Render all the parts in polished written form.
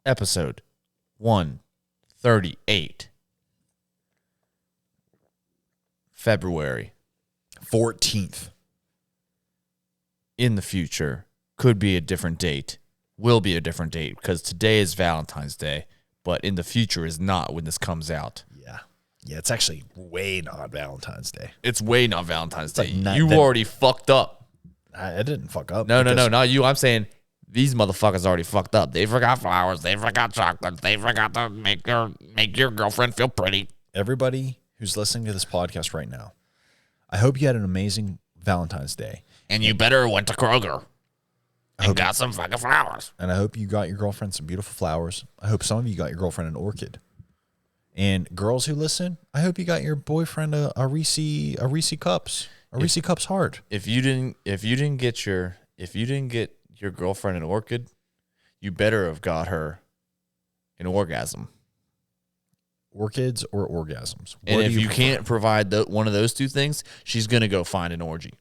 episode 138. February 14th. in the future could be a different date, will be a different date because today is Valentine's Day, but in the future is not when this comes out. Yeah, it's actually way not Valentine's Day. It's way not Valentine's Day. like You already fucked up. I didn't fuck up. No, not you. I'm saying these motherfuckers already fucked up. They forgot flowers. They forgot chocolates. They forgot to make your girlfriend feel pretty. Everybody who's listening to this podcast right now, I hope you had an amazing Valentine's Day. And you better went to Kroger and got some fucking flowers. And I hope you got your girlfriend some beautiful flowers. I hope some of you got your girlfriend an orchid. And girls who listen, I hope you got your boyfriend a Reese cups. Reese cups heart. If you didn't get your girlfriend an orchid, you better have got her an orgasm. Orchids or orgasms. And if you can't provide one of those two things, she's gonna go find an orgy.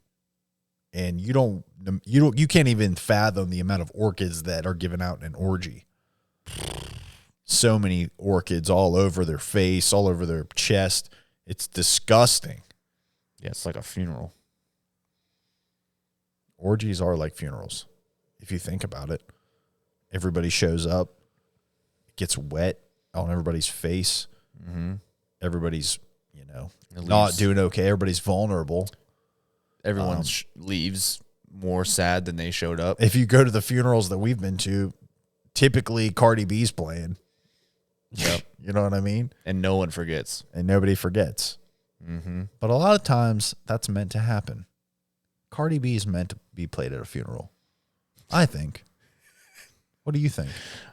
And you can't even fathom the amount of orchids that are given out in an orgy. So many orchids all over their face, all over their chest. It's disgusting. Yeah, it's like a funeral. Orgies are like funerals, if you think about it. Everybody shows up. It gets wet on everybody's face. Mm-hmm. Everybody's, not doing okay. Everybody's vulnerable. Everyone leaves more sad than they showed up. If you go to the funerals that we've been to, typically Cardi B's playing. Yep. You know what I mean? And no one forgets. And nobody forgets. Mm-hmm. But a lot of times, that's meant to happen. Cardi B is meant to be played at a funeral, I think. What do you think?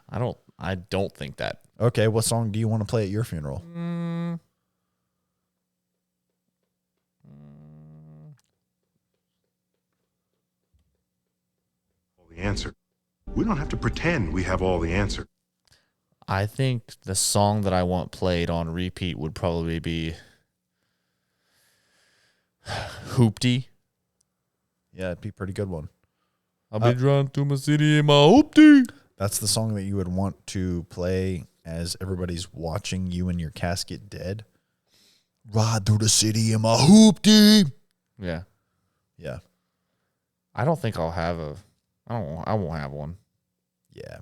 I don't think that. Okay, what song do you want to play at your funeral? The answer. We don't have to pretend we have all the answer. I think the song that I want played on repeat would probably be Hoopty. Yeah, it'd be a pretty good one. I'll be drawn to my city in my Hoopty. That's the song that you would want to play as everybody's watching you in your casket dead. Ride through the city in my Hoopty. Yeah. Yeah. I don't think I'll have I won't have one. Yeah,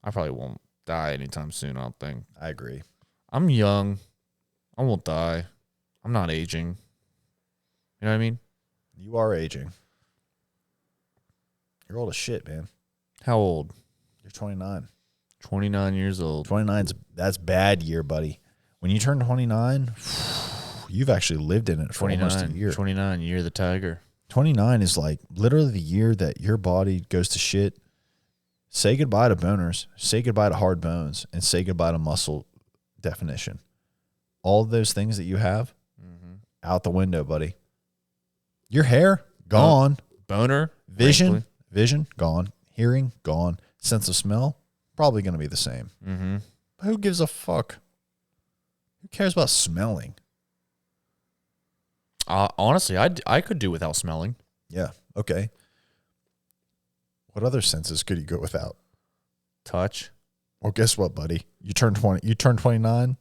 I probably won't die anytime soon, I don't think. I agree. I'm young. I won't die. I'm not aging. You know what I mean? You are aging. You're old as shit, man. How old? You're 29. 29 years old. 29's that's bad year, buddy. When you turn 29, you've actually lived in it for almost a year. 29, year of the tiger. 29 is like literally the year that your body goes to shit. Say goodbye to boners, say goodbye to hard bones, and say goodbye to muscle definition. All of those things that you have, out the window, buddy. Your hair, gone. Boner, Vision, gone. Hearing, gone. Sense of smell, probably going to be the same. Mm-hmm. But who gives a fuck? Who cares about smelling? Honestly, I could do without smelling. Yeah, okay. What other senses could you go without? Touch. Well, guess what, buddy? You turn 20. You turn 29.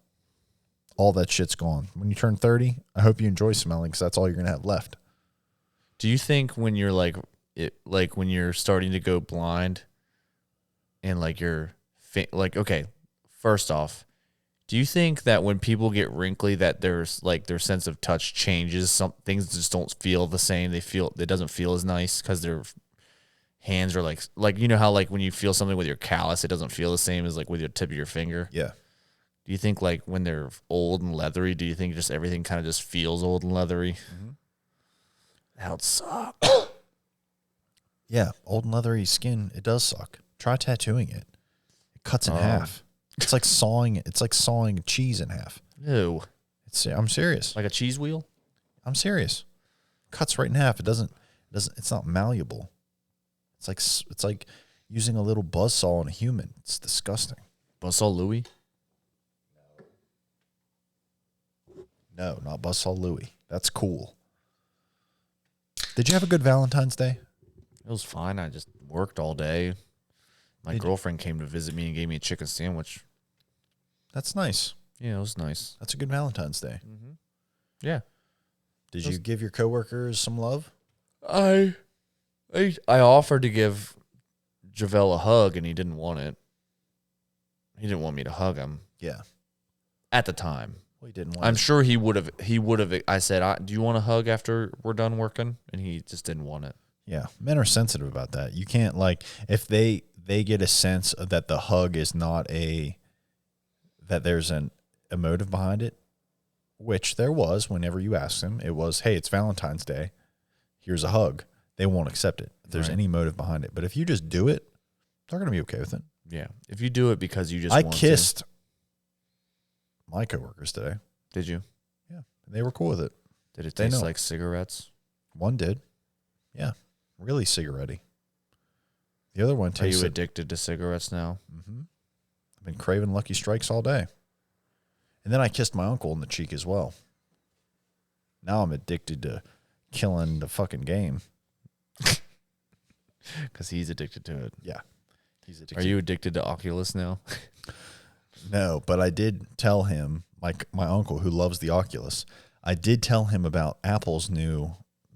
All that shit's gone. When you turn 30, I hope you enjoy smelling because that's all you're gonna have left. Do you think when you're like when you're starting to go blind, and like okay, first off, do you think that when people get wrinkly that there's like their sense of touch changes? Some things just don't feel the same. It doesn't feel as nice because their hands are like you know how like when you feel something with your callus, it doesn't feel the same as like with your tip of your finger. Yeah. Do you think like when they're old and leathery, do you think just everything kind of just feels old and leathery? Mm-hmm. That would suck. Yeah, old and leathery skin, it does suck. Try tattooing it. It cuts in half. It's like sawing. It's like sawing cheese in half. Ew. I'm serious. Like a cheese wheel? I'm serious. Cuts right in half. It doesn't. It's not malleable. It's like using a little buzzsaw on a human. It's disgusting. Buzzsaw Louie? No, not Buzzsaw Louie. That's cool. Did you have a good Valentine's Day? It was fine. I just worked all day. My girlfriend came to visit me and gave me a chicken sandwich. That's nice. Yeah, it was nice. That's a good Valentine's Day. Yeah. Did you give your coworkers some love? I offered to give Javel a hug, and he didn't want it. He didn't want me to hug him. Yeah. At the time. Well, he didn't want I'm sure he would have. I said, do you want a hug after we're done working? And he just didn't want it. Yeah. Men are sensitive about that. You can't, like, if they get a sense that the hug is not that there's a motive behind it, which there was whenever you asked them. It was, hey, it's Valentine's Day. Here's a hug. They won't accept it if there's any motive behind it. But if you just do it, they're going to be okay with it. Yeah. If you do it because you just I want kissed my coworkers today. Did you? Yeah. They were cool with it. Did it They taste know. like cigarettes? One did. Yeah. Really cigarette-y. The other one Are you tasted. addicted to cigarettes now? I've been craving Lucky Strikes all day. And then I kissed my uncle in the cheek as well. Now I'm addicted to killing the fucking game. Because he's addicted to it. Yeah. He's addicted. Are you addicted to Oculus now? No, but I did tell him, my uncle who loves the Oculus, I did tell him about Apple's new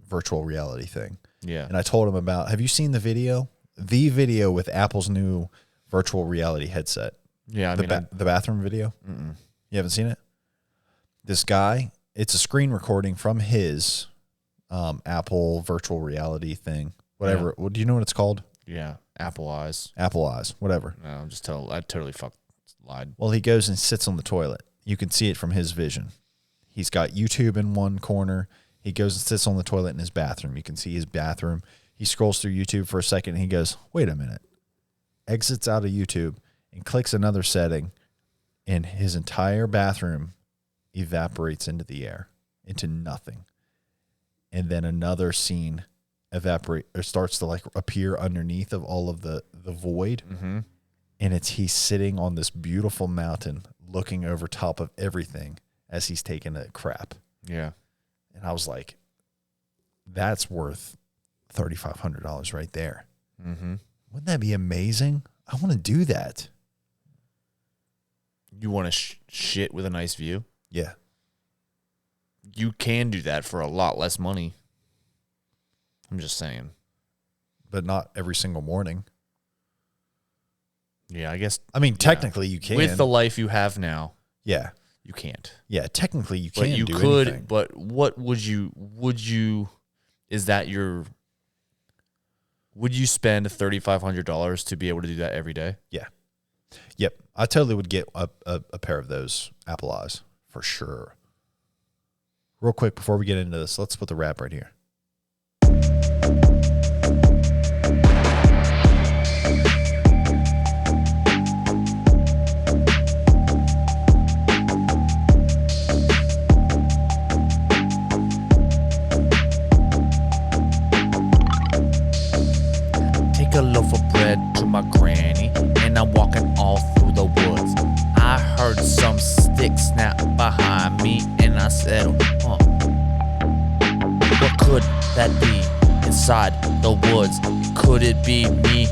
virtual reality thing. Yeah. And I told him about, have you seen the video? The video with Apple's new virtual reality headset. Yeah, I mean, The bathroom video? You haven't seen it? This guy, it's a screen recording from his Apple virtual reality thing. Whatever. Yeah. Do you know what it's called? yeah, Apple Eyes. Apple Eyes, whatever. No, I totally lied. Well, he goes and sits on the toilet. You can see it from his vision. He's got YouTube in one corner. He goes and sits on the toilet in his bathroom. You can see his bathroom. He scrolls through YouTube for a second and he goes, wait a minute. Exits out of YouTube and clicks another setting, and his entire bathroom evaporates into the air, into nothing. And then another scene starts to like appear underneath of all of the void. Mm-hmm. And he's sitting on this beautiful mountain looking over top of everything as he's taking a crap. Yeah. And I was like, that's worth $3,500 right there. Mm-hmm. Wouldn't that be amazing? I want to do that. You want to shit with a nice view? Yeah. You can do that for a lot less money. I'm just saying. But not every single morning. Yeah, I guess. I mean, technically you can. With the life you have now, yeah. you can't. Yeah, technically you But can you do could, anything. but what would you, is that would you spend $3,500 to be able to do that every day? Yeah. Yep. I totally would get a pair of those Apple Eyes for sure. Real quick before we get into this, let's put the rap right here. Take a loaf of bread to my granny, and I'm walking all through the woods. I heard some sticks snap behind me, and I said, huh, what could that be inside the woods? Could it be me?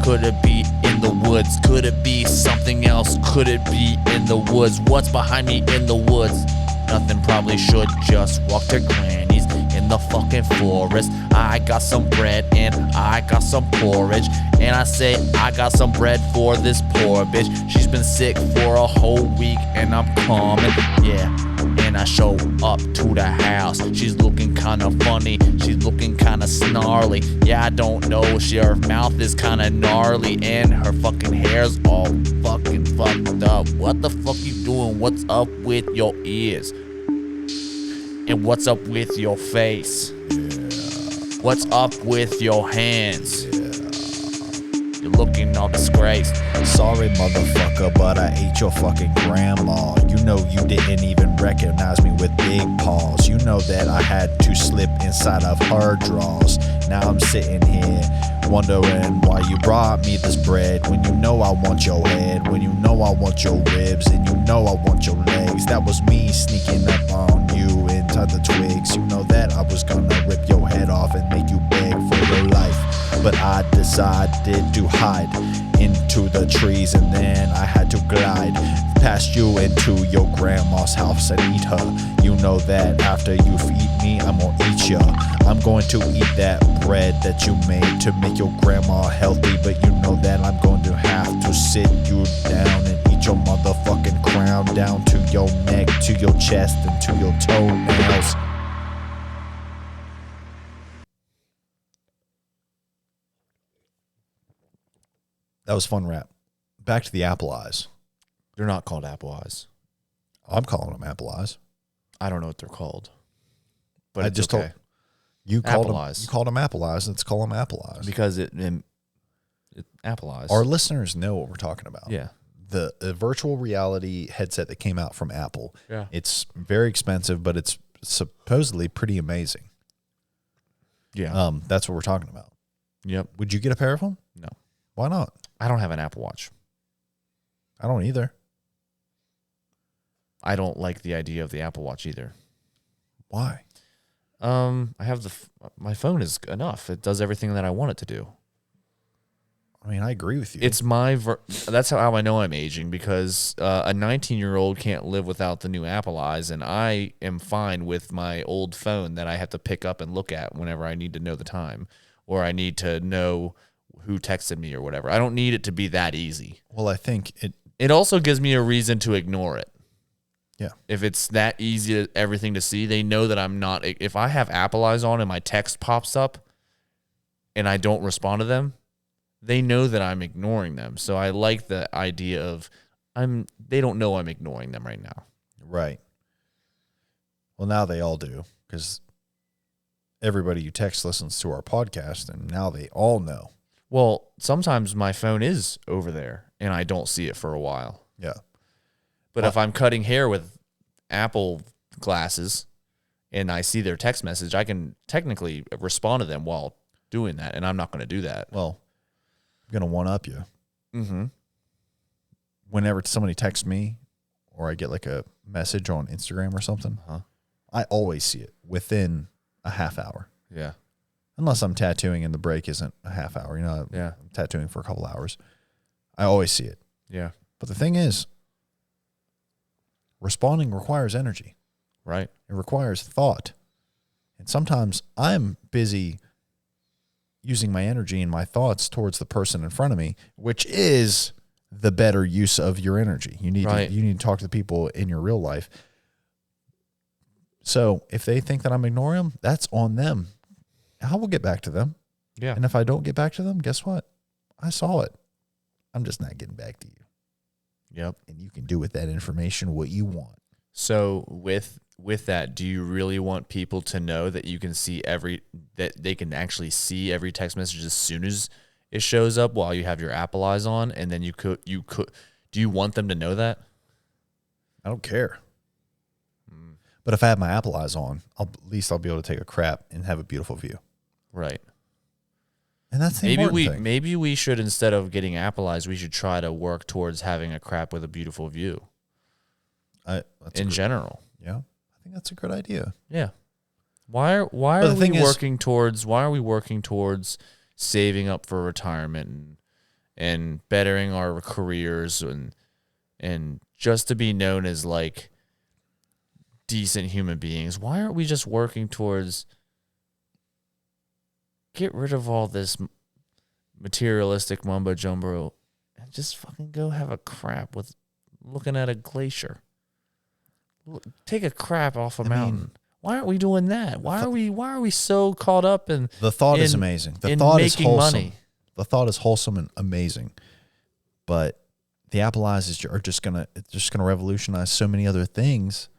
Could it be in the woods? Could it be something else? Could it be in the woods? What's behind me in the woods? Nothing, probably should just walk to Granny's in the fucking forest. I got some bread and I got some porridge, and I say I got some bread for this poor bitch. She's been sick for a whole week and I'm coming, yeah. And I show up to the house. She's looking kinda funny, she's looking kinda snarly. Yeah, I don't know, her mouth is kinda gnarly, and her fucking hair's all fucking fucked up. What the fuck you doing? What's up with your ears? And what's up with your face? What's up with your hands? You're looking all disgraced. Sorry, motherfucker, but I ate your fucking grandma. You know you didn't even recognize me with big paws. You know that I had to slip inside of her drawers. Now I'm sitting here wondering why you brought me this bread, when you know I want your head, when you know I want your ribs, and you know I want your legs. That was me sneaking up on you inside the twigs. You know that I was gonna rip your head off and make you beg for your life, but I decided to hide into the trees, and then I had to glide past you into your grandma's house and eat her. You know that after you feed me, I'm gonna eat ya. I'm going to eat that bread that you made to make your grandma healthy, but you know that I'm going to have to sit you down and eat your motherfucking crown down to your neck, to your chest, and to your toenails. That was fun rap. Back to the apple eyes. They're not called apple eyes. I'm calling them apple eyes. I don't know what they're called. But I it's just okay. told you called Apple them. eyes. You called them apple eyes. Let's call them apple eyes. Because it apple eyes. Our listeners know what we're talking about. Yeah. The virtual reality headset that came out from Apple. Yeah. It's very expensive, but it's supposedly pretty amazing. Yeah. That's what we're talking about. Yep. Would you get a pair of them? No. Why not? I don't have an Apple Watch. I don't either. I don't like the idea of the Apple Watch either. Why? I have my phone is enough. It does everything that I want it to do. I mean, I agree with you. It's that's how I know I'm aging, because a 19-year-old can't live without the new Apple eyes, and I am fine with my old phone that I have to pick up and look at whenever I need to know the time, or I need to know who texted me or whatever. I don't need it to be that easy. Well, I think It also gives me a reason to ignore it. Yeah. If it's that easy, everything to see, they know that I'm not. If I have Apple eyes on and my text pops up and I don't respond to them, they know that I'm ignoring them. So I like the idea of they don't know I'm ignoring them right now. Right. Well, now they all do, because everybody you text listens to our podcast, and now they all know. Well, sometimes my phone is over there and I don't see it for a while. Yeah. But if I'm cutting hair with Apple glasses and I see their text message, I can technically respond to them while doing that, and I'm not going to do that. Well, I'm going to one-up you. Mm-hmm. Whenever somebody texts me or I get like a message on Instagram or something, I always see it within a half hour. Yeah. Unless I'm tattooing and the break isn't a half hour. You know, Yeah. I'm tattooing for a couple hours. I always see it. Yeah. But the thing is, responding requires energy. Right. It requires thought. And sometimes I'm busy using my energy and my thoughts towards the person in front of me, which is the better use of your energy. You need Right. you need to talk to the people in your real life. So if they think that I'm ignoring them, that's on them. I will get back to them. Yeah. And if I don't get back to them, guess what? I saw it. I'm just not getting back to you. Yep. And you can do with that information what you want. So with that, do you really want people to know that you can see that they can actually see every text message as soon as it shows up while you have your Apple eyes on, and then you could do you want them to know that? I don't care. But if I have my Apple eyes on, at least I'll be able to take a crap and have a beautiful view. Right. And that's the important thing. Maybe we should, instead of getting Apple eyes, we should try to work towards having a crap with a beautiful view in general. Yeah, I think that's a good idea. Yeah. Why are we working towards saving up for retirement and bettering our careers and just to be known as like decent human beings? Why aren't we just working towards get rid of all this materialistic mumbo jumbo and just fucking go have a crap with looking at a glacier? Take a crap off a mountain. Why aren't we doing that? Why are we so caught up in the thought is amazing. The thought is wholesome. The thought is wholesome and amazing. But the Apple eyes are just gonna revolutionize so many other things.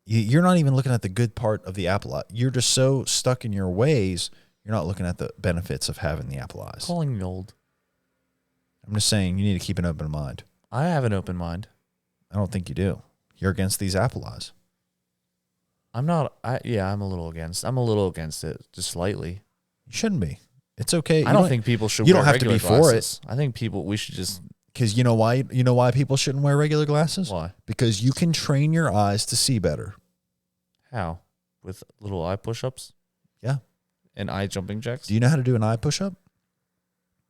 You're not even looking at the good part of the Apple eye. You're just so stuck in your ways. You're not looking at the benefits of having the Apple eyes. Calling me old. I'm just saying you need to keep an open mind. I have an open mind. I don't think you do. You're against these Apple eyes. I'm not. I'm a little against it, just slightly. You shouldn't be. It's okay. I don't think people should. You wear don't have to be regular for glasses. I think we should just. Because you know why? You know why people shouldn't wear regular glasses? Why? Because you can train your eyes to see better. How? With little eye push-ups? Yeah. And eye jumping jacks? Do you know how to do an eye push-up?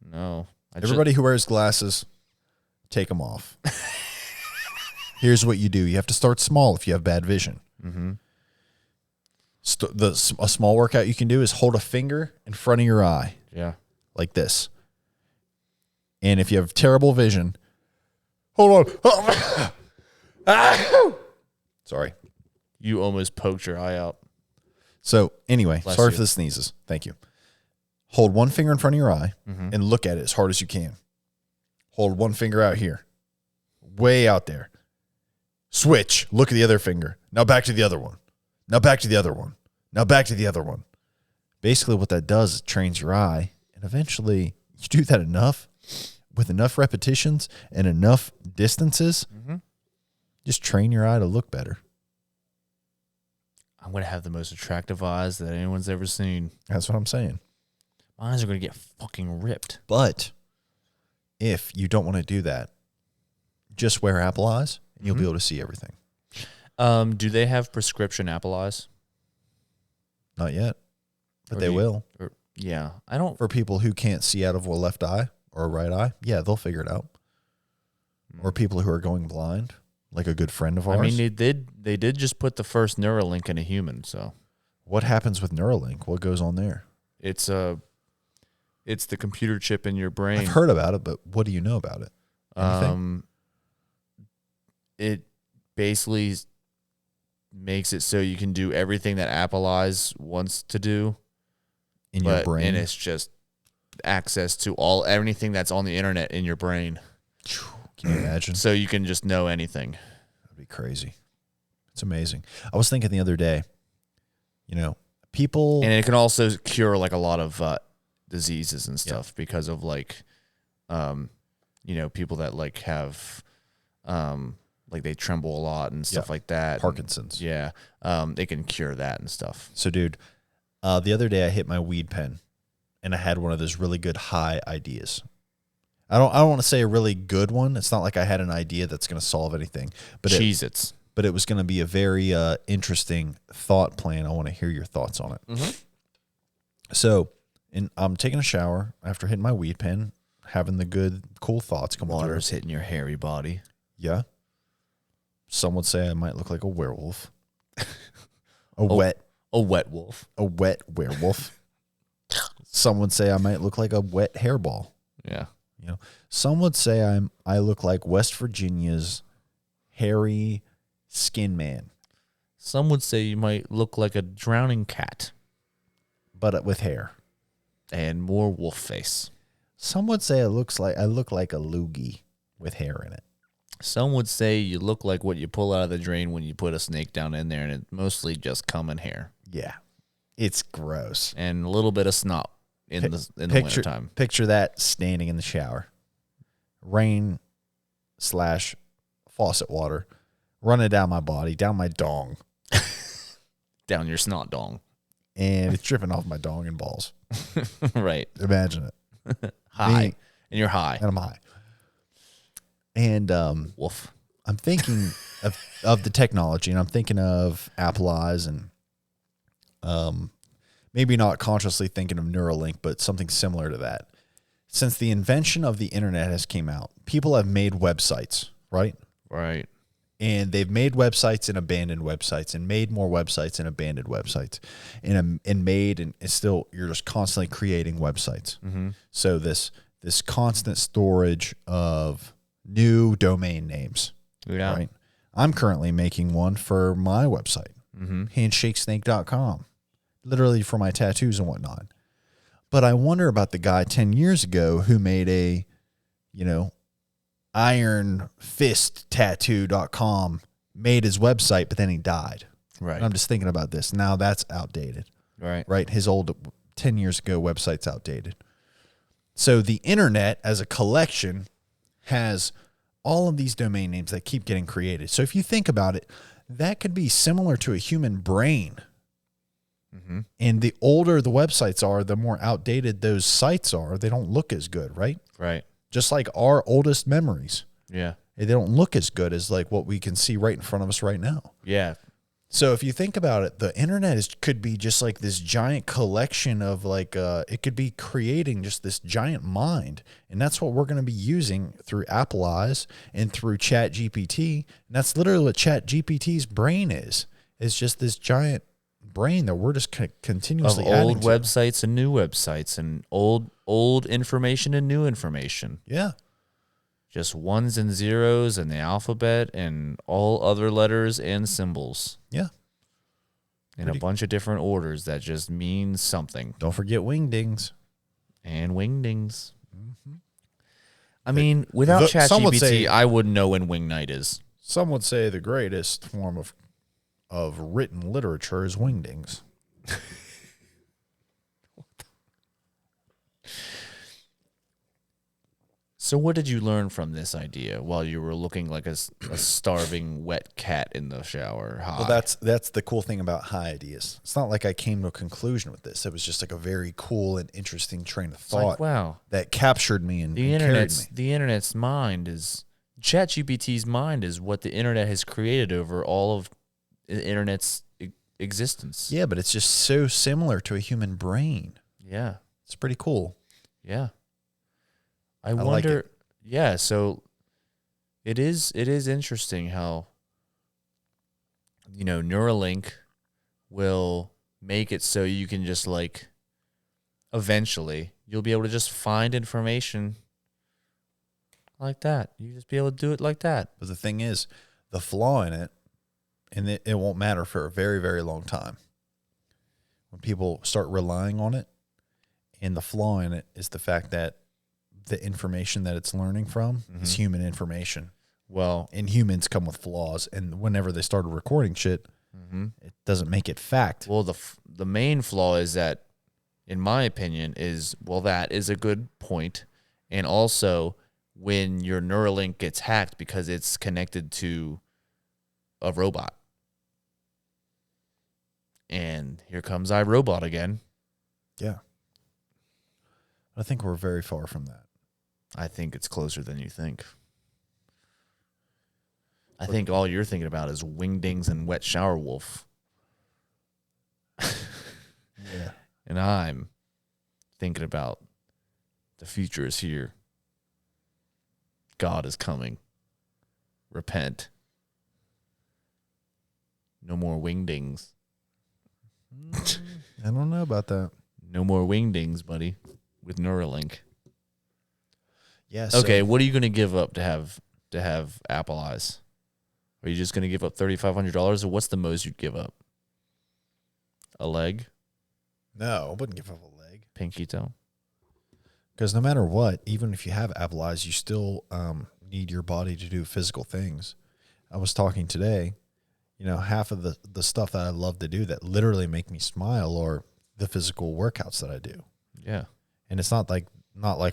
No. Everybody who wears glasses, take them off. Here's what you do. You have to start small if you have bad vision. Mm-hmm. A small workout you can do is hold a finger in front of your eye. Yeah. Like this. And if you have terrible vision, hold on. Sorry. You almost poked your eye out. So anyway, Bless sorry you. for the sneezes. Thank you. Hold one finger in front of your eye Mm-hmm. and look at it as hard as you can. Hold one finger out here. Way out there. Switch. Look at the other finger. Now back to the other one. Now back to the other one. Now back to the other one. Basically what that does is trains your eye. And eventually you do that enough with enough repetitions and enough distances, just train your eye to look better. I'm going to have the most attractive eyes that anyone's ever seen. That's what I'm saying. My eyes are going to get fucking ripped. But if you don't want to do that, just wear Apple eyes and you'll be able to see everything. Do they have prescription Apple eyes? Not yet, but Or they do you- will. Or, yeah. I don't. For people who can't see out of a left eye or a right eye, yeah, they'll figure it out. Or people who are going blind, like a good friend of ours. I mean, they did just put the first Neuralink in a human, so What happens with Neuralink? What goes on there? it's the computer chip in your brain. I've heard about it, but what do you know about it? Anything? It basically makes it so you can do everything that Apple Eyes wants to do, In your brain? and it's just access to anything that's on the internet in your brain, Can you imagine? so you can just know anything. That'd be crazy. It's amazing. I was thinking the other day, people... And it can also cure like a lot of diseases and stuff because of like, people that like have, like they tremble a lot and stuff like that. Parkinson's. Yeah. They can cure that and stuff. So, dude, the other day I hit my weed pen, and I had one of those really good high ideas. I don't want to say a really good one. It's not like I had an idea that's going to solve anything, but Cheez-Its. but it was going to be a very interesting thought plan. I want to hear your thoughts on it. Mm-hmm. So, I'm taking a shower after hitting my weed pen, having the good, cool thoughts come on. Water's hitting your hairy body. Yeah. Some would say I might look like a werewolf. A wet wolf. werewolf. Some would say I might look like a wet hairball. Yeah. Some would say I look like West Virginia's hairy skin man, Some would say you might look like a drowning cat but with hair. and more wolf face. Some would say I look like a loogie with hair in it. Some would say you look like what you pull out of the drain when you put a snake down in there, and it's mostly just cum and hair Yeah, it's gross. and a little bit of snot in the wintertime. Picture that standing in the shower, rain / faucet water running down my body, down my dong, Down your snot dong. and it's dripping off my dong and balls. Right. Imagine it. High. Me. And you're high. And I'm high. And Wolf. I'm thinking of the technology, and I'm thinking of Apple Eyes, and maybe not consciously thinking of Neuralink, but something similar to that. Since the invention of the internet has came out, people have made websites, right? Right. And they've made websites and abandoned websites, and made more websites and abandoned websites, and it's still, you're just constantly creating websites. Mm-hmm. So this constant storage of new domain names. Yeah. Right. I'm currently making one for my website, Mm-hmm. handshakesnake.com, literally for my tattoos and whatnot. But I wonder about the guy 10 years ago who made a, ironfisttattoo.com, made his website, but then he died. Right. And I'm just thinking about this. Now that's outdated, Right. right? His old 10 years ago website's outdated. So the internet as a collection has all of these domain names that keep getting created. So if you think about it, that could be similar to a human brain. Mm-hmm. And the older the websites are, the more outdated those sites are. They don't look as good, right? Right. Just like our oldest memories. Yeah. They don't look as good as like what we can see right in front of us right now. Yeah. So if you think about it, the internet could be just like this giant collection of like, it could be creating just this giant mind. And that's what we're going to be using through Apple Eyes and through Chat GPT. And that's literally what Chat GPT's brain is. It's just this giant brain that we're just Of continuously adding old to. websites and new websites and old information and new information. Yeah. Just ones and zeros and the alphabet and all other letters and symbols Yeah. in Pretty- a bunch of different orders that just means something. Don't forget wingdings. And wingdings. I mean, without some would say- ChatGPT, I wouldn't know when Wing Night is. Some would say the greatest form of written literature is wingdings. So what did you learn from this idea while you were looking like a starving wet cat in the shower? Well, that's the cool thing about high ideas. It's not like I came to a conclusion with this. It was just like a very cool and interesting train of It's thought like, wow, that captured me and, the and carried internet's me. the internet's mind is ChatGPT's mind is what the internet has created over all of the internet's existence. Yeah, but it's just so similar to a human brain. Yeah. It's pretty cool. Yeah. I like wonder. it. Yeah, so it is interesting how Neuralink will make it so you can just like eventually you'll be able to just find information like that. You just be able to do it like that. But the thing is, the flaw in it, and it won't matter for a very, very long time. When people start relying on it, and the flaw in it is the fact that the information that it's learning from is human information. Well, And humans come with flaws. And whenever they started recording shit, it doesn't make it fact. well, the main flaw is that, in my opinion, that is a good point, and also when your Neuralink gets hacked because it's connected to a robot, and here comes iRobot again. Yeah. I think we're very far from that. I think it's closer than you think. I think all you're thinking about is wingdings and wet shower wolf. Yeah. And I'm thinking about the future is here. God is coming. Repent. No more wingdings. I don't know about that. No more wingdings, buddy, with Neuralink. Yeah. Okay, what are you going to give up to have Apple Eyes? Are you just going to give up $3,500, or what's the most you'd give up? A leg? No, I wouldn't give up a leg. Pinky toe? Because no matter what, even if you have Apple Eyes, you still need your body to do physical things. I was talking today, half of the stuff that I love to do that literally make me smile are the physical workouts that I do. Yeah. And it's not like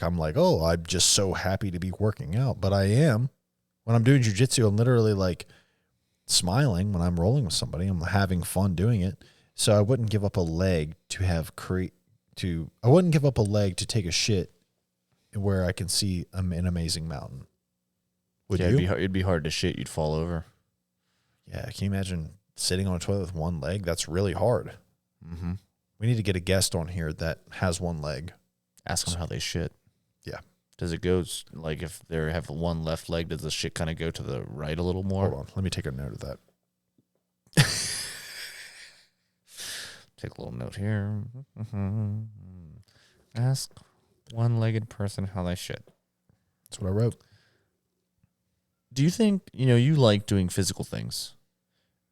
I'm like, oh, I'm just so happy to be working out, but I am. When I'm doing jujitsu, I'm literally like smiling when I'm rolling with somebody. I'm having fun doing it. So I wouldn't give up a leg I wouldn't give up a leg to take a shit where I can see an amazing mountain. Would you? It'd be hard to shit. You'd fall over. Yeah. Can you imagine sitting on a toilet with one leg? That's really hard. Mm-hmm. We need to get a guest on here that has one leg. Ask them how they shit. Yeah. Does it go like if they have one left leg? Does the shit kind of go to the right a little more? Hold on. Let me take a note of that. Take a little note here. Ask one-legged person how they shit. That's what I wrote. Do you think, you like doing physical things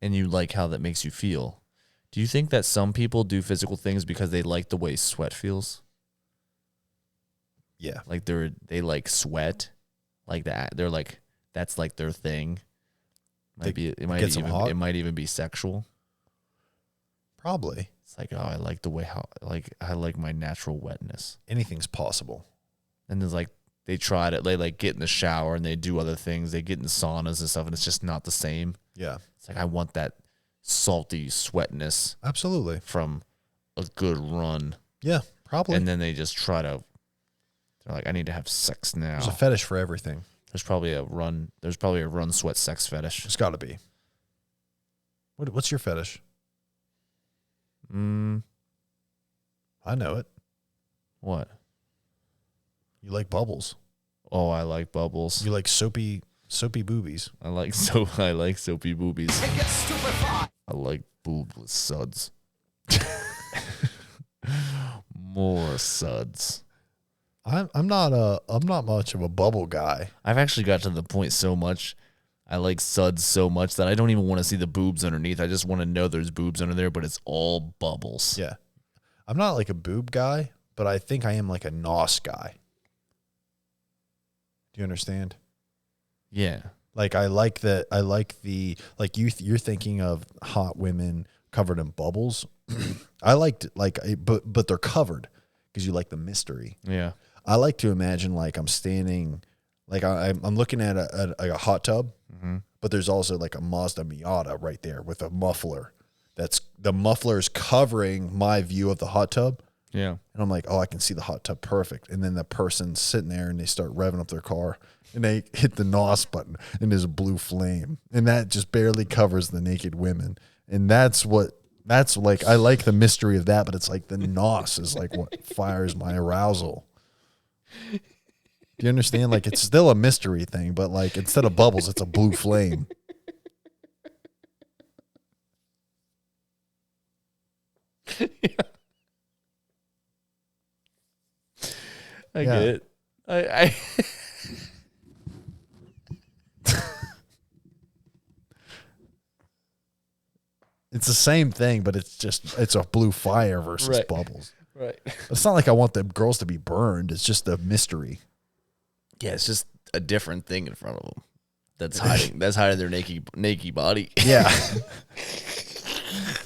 and you like how that makes you feel? Do you think that some people do physical things because they like the way sweat feels? Yeah. Like they like sweat like that. They're like, that's like their thing. It might even be sexual. Probably. It's like, oh, I like the way I like my natural wetness. Anything's possible. And there's like, they try to, they like get in the shower and they do other things. They get in saunas and stuff and it's just not the same. Yeah. It's like, I want that salty sweatness Absolutely. from a good run. Yeah, probably. And then they just try to, they're like, I need to have sex now. There's a fetish for everything. There's probably a run sweat sex fetish. There's got to be. What's your fetish? Mm, I know it. what? You like bubbles. Oh, I like bubbles. You like soapy boobies. I like soapy boobies. I like boob with suds. More suds. I'm not much of a bubble guy. I've actually got to the point so much. I like suds so much that I don't even want to see the boobs underneath. I just want to know there's boobs under there, but it's all bubbles. Yeah. I'm not like a boob guy, but I think I am like a nos guy. Do you understand? Yeah. Like I like the like you're thinking of hot women covered in bubbles. I liked but they're covered because you like the mystery. Yeah. I like to imagine like I'm standing, like I'm looking at a hot tub, but there's also like a Mazda Miata right there with a muffler. That's the muffler's covering my view of the hot tub. Yeah. And I'm like, oh, I can see the hot tub perfect. And then the person's sitting there and they start revving up their car and they hit the NOS button and there's a blue flame. And that just barely covers the naked women. And that's like, I like the mystery of that, but it's like the NOS is like what fires my arousal. Do you understand? Like it's still a mystery thing, but like instead of bubbles, it's a blue flame. I Yeah. get it. I It's the same thing, but it's a blue fire versus Right. bubbles. Right. It's not like I want the girls to be burned. It's just a mystery. Yeah, it's just a different thing in front of them. That's hiding their naked body. Yeah.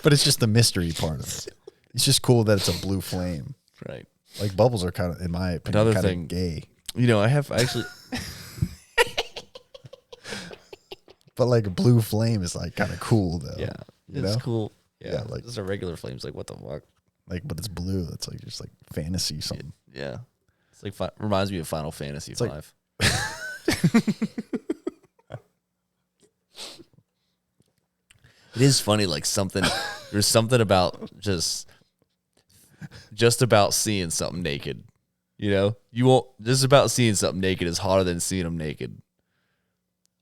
But it's just the mystery part of it. It's just cool that it's a blue flame. Right. Like bubbles are kind of, in my opinion, Another kind thing- of gay. You know, I have actually But like a blue flame is like kind of cool though. yeah, You it's know? cool. Yeah, Yeah, like- just a regular flames. Like what the fuck? Like, but it's blue. It's like just like fantasy something. Yeah, it's like reminds me of Final Fantasy like- 5. It is funny, like something. There's something about just about seeing something naked. You know, you won't. Just about seeing something naked is hotter than seeing them naked.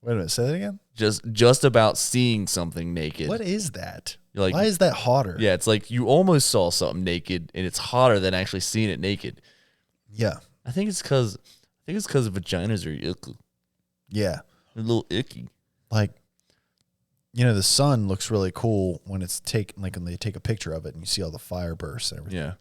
Wait a minute. Say that again. Just about seeing something naked. What is that? You're like, Why is that hotter? yeah, it's like you almost saw something naked, and it's hotter than actually seeing it naked. Yeah. I think it's because vaginas are icky. Yeah. They're a little icky. Like, you know, the sun looks really cool when it's taken, like when they take a picture of it and you see all the fire bursts and everything. Yeah,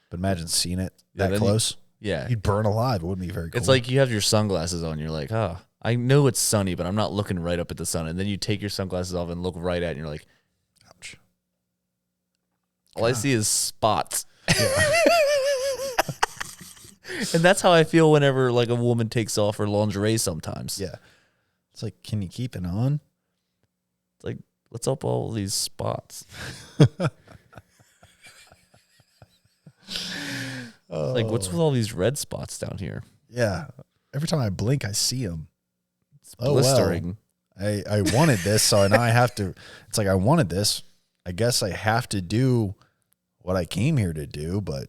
But imagine seeing it Yeah, that then close. yeah. You'd burn alive. It wouldn't be very cool. It's like you have your sunglasses on. You're like, oh, I know it's sunny, but I'm not looking right up at the sun. And then you take your sunglasses off and look right at it, and you're like, ouch. all I see is spots. And that's how I feel whenever like a woman takes off her lingerie sometimes. Yeah. It's like, can you keep it on? It's like, what's up all these spots? Like, what's with all these red spots down here? Yeah. Every time I blink, I see them. It's Oh, well. blistering. I wanted this, so now I have to. It's like I wanted this. I guess I have to do what I came here to do, but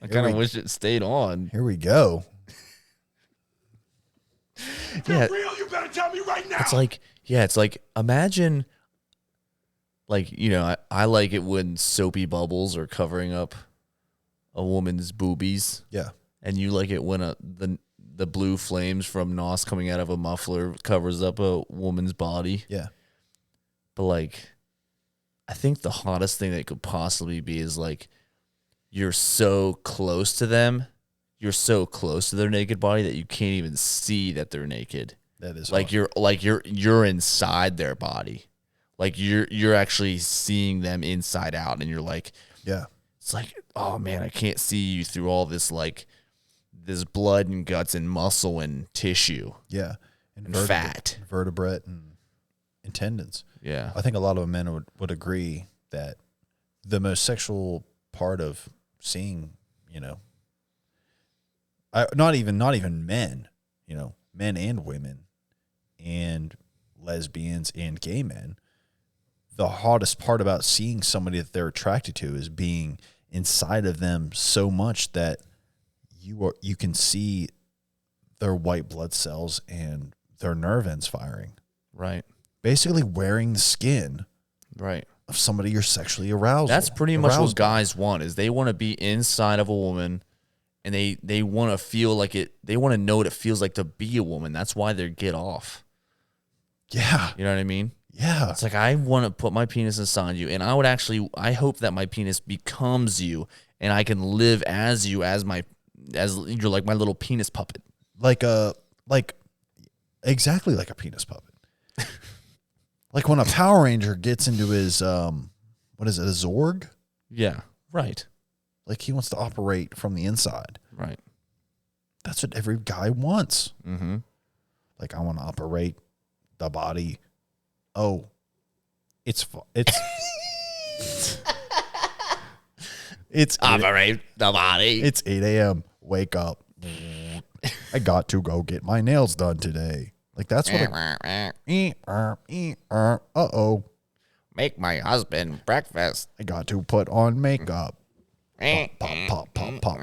I kind of wish it stayed on. here we go. Yeah. Real, you better tell me right now. It's like, yeah, it's like, imagine, like, you know, I like it when soapy bubbles are covering up a woman's boobies, Yeah. and you like it when the blue flames from NOS coming out of a muffler covers up a woman's body. Yeah. But like, I think the hottest thing that could possibly be is like, you're so close to them, you're so close to their naked body that you can't even see that they're naked. That is Like hot. you're inside their body, like you're actually seeing them inside out, and you're like, Yeah. it's like, oh man, I can't see you through all this like this blood and guts and muscle and tissue Yeah. and fat. Vertebrate and tendons. Yeah, I think a lot of men would agree that the most sexual part of seeing, you know, not even men, you know, men and women and lesbians and gay men, the hottest part about seeing somebody that they're attracted to is being inside of them so much that you can see their white blood cells and their nerve ends firing. Right. Basically wearing the skin Right. of somebody you're sexually aroused. That's pretty much what aroused by. guys want, is they want to be inside of a woman, and they want to feel like it. They want to know what it feels like to be a woman. That's why they get off. Yeah. You know what I mean? Yeah. It's like, I want to put my penis inside you, and I hope that my penis becomes you, and I can live as you, as you're like my little penis puppet. Exactly like a penis puppet. Like when a Power Ranger gets into his what is it, a Zorg? Yeah. Right. Like he wants to operate from the inside. Right. That's what every guy wants. Mm-hmm. Like, I want to operate the body. Oh, it's Operate the body. It's 8 a.m. Wake up. I got to go get my nails done today. Like, that's what uh-oh. Make my husband breakfast. I got to put on makeup. Pop, pop, pop, pop, pop.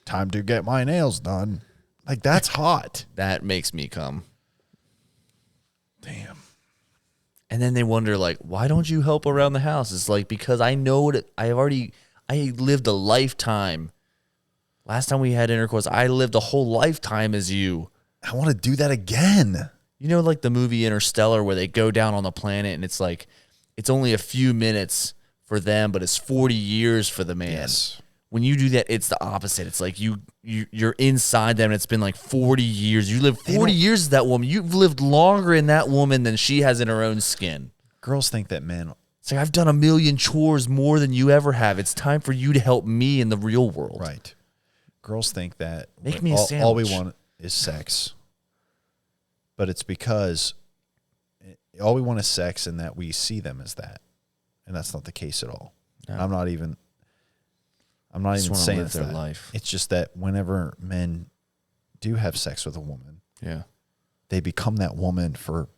Time to get my nails done. Like, that's hot. That makes me come. Damn. And then they wonder, like, why don't you help around the house? It's like, because I know what I lived a lifetime. Last time we had intercourse, I lived a whole lifetime as you. I want to do that again. You know, like the movie Interstellar, where they go down on the planet and it's like, it's only a few minutes for them, but it's 40 years for the man. Yes. When you do that, it's the opposite. It's like you're inside them, and it's been like 40 years. You lived 40 years as that woman. You've lived longer in that woman than she has in her own skin. Girls think that men. It's like, I've done a million chores more than you ever have. It's time for you to help me in the real world. Right. Girls think that Make me a sandwich. all we want is sex. But it's because all we want is sex, and that we see them as that. And that's not the case at all. No. I'm not even Just wanna saying live it's their that. life. It's just that whenever men do have sex with a woman, Yeah. they become that woman for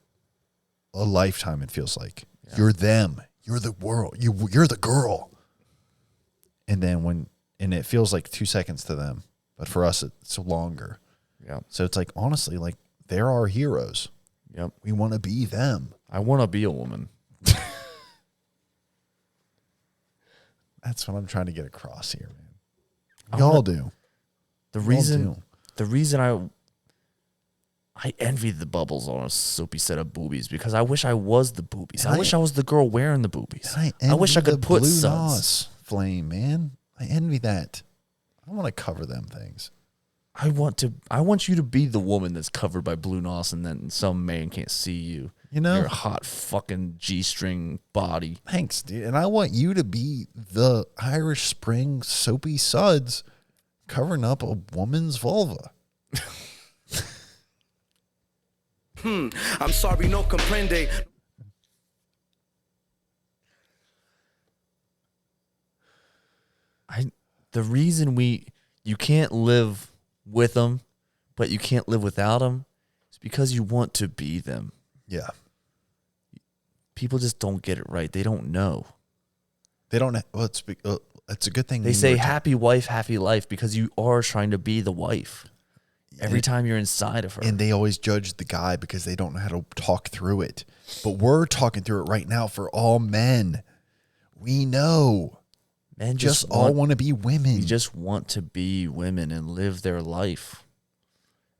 a lifetime, it feels like. Yeah. You're them. You're the world. You're the girl. And then it feels like 2 seconds to them, but for us it's longer. Yeah. So it's like, honestly, like, they're our heroes. Yep. We want to be them. I want to be a woman. That's what I'm trying to get across here, man. Y'all do. The Y'all reason do. I envy the bubbles on a soapy set of boobies, because I wish I was the boobies. And I wish I was the girl wearing the boobies. I wish I envy could the put Blue suds. Nos flame, man. I envy that. I want to cover them things. I want you to be the woman that's covered by blue nos, and then some man can't see you. You know? Your hot fucking G-string body. Thanks, dude. And I want you to be the Irish Spring soapy suds covering up a woman's vulva. I'm sorry, no comprende. The reason you can't live with them, but you can't live without them, is because you want to be them. Yeah. People just don't get it right. They don't know. They don't. Well, it's a good thing. They say happy wife, happy life, because you are trying to be the wife every time you're inside of her. And they always judge the guy because they don't know how to talk through it. But we're talking through it right now for all men. We know. Men just all want to be women. We just want to be women and live their life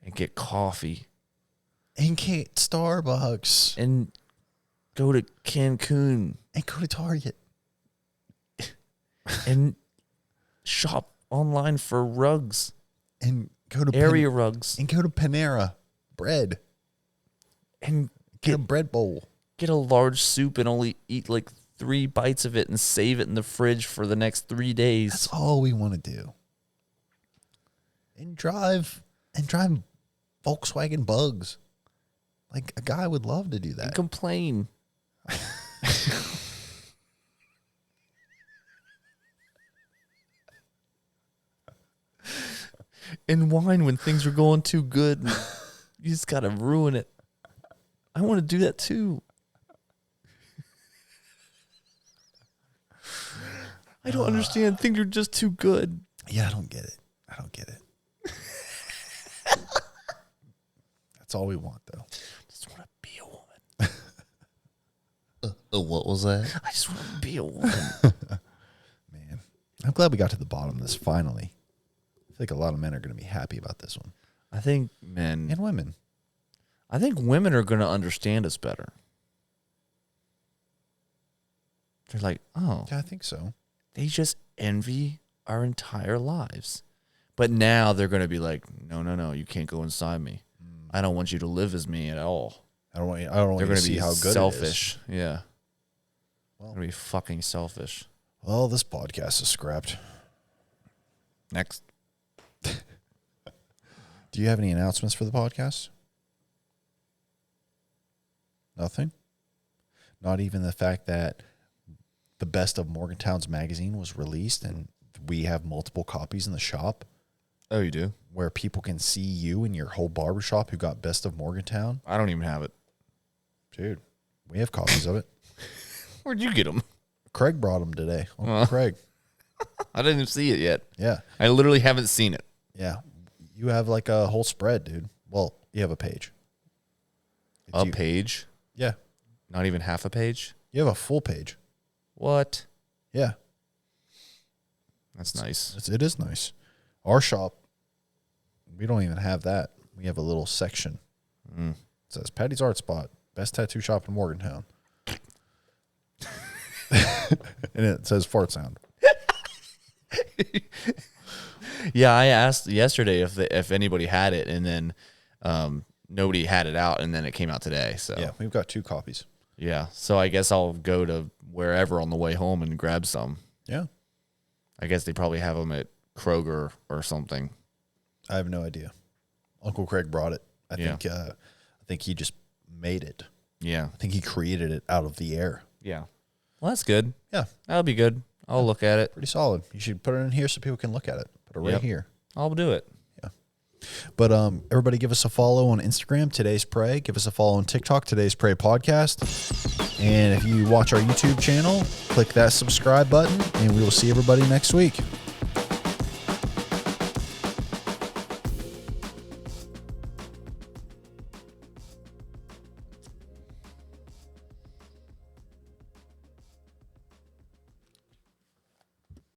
and get coffee and get Starbucks and go to Cancun and go to Target and shop online for rugs and go to area rugs and go to Panera Bread and get a bread bowl. Get a large soup and only eat like 3 bites of it and save it in the fridge for the next 3 days. That's all we want to do. And drive Volkswagen Bugs. Like, a guy would love to do that. And complain. And whine when things are going too good. And you just got to ruin it. I want to do that too. I don't understand. Think you're just too good. Yeah, I don't get it. That's all we want, though. Just want to be a woman. What was that? I just want to be a woman. Man, I'm glad we got to the bottom of this finally. I think a lot of men are going to be happy about this one. I think men And women. I think women are going to understand us better. They're like, oh, Yeah, I think so. they just envy our entire lives. But now they're going to be like, no, you can't go inside me. I don't want you to live as me at all. I don't want you They're to going to see be how good selfish. Yeah. Well. They're going to be fucking selfish. it is. Well, this podcast is scrapped. Next. Do you have any announcements for the podcast? Nothing? Not even the fact that the Best of Morgantown's magazine was released and we have multiple copies in the shop Oh, you do? where people can see you and your whole barbershop who got Best of Morgantown? I don't even have it. Dude, we have copies of it. Where'd you get them? Craig brought them today. Uncle Craig. I didn't even see it yet. Yeah. I literally haven't seen it. Yeah. You have like a whole spread, dude. Well, you have a page. A page? Yeah. Not even half a page? You have a full page. What? Yeah. That's nice. It is nice. Our shop, we don't even have that. We have a little section. It says Patty's Art Spot, best tattoo shop in Morgantown. And it says fart sound. Yeah, I asked yesterday if anybody had it, and then nobody had it out, and then it came out today. So Yeah, we've got 2 copies. yeah. So I guess I'll go to wherever on the way home and grab some. Yeah. I guess they probably have them at Kroger or something. I have no idea. Uncle Craig brought it. I Yeah. think he just made it. Yeah. I think he created it out of the air. Yeah. Well, that's good. Yeah, That'll be good. I'll look at it. pretty solid. You should put it in here so people can look at it. Put it right Yep. here. I'll do it. But everybody give us a follow on Instagram, Today's Pray. Give us a follow on TikTok, Today's Pray Podcast. And if you watch our YouTube channel, click that subscribe button, and we will see everybody next week.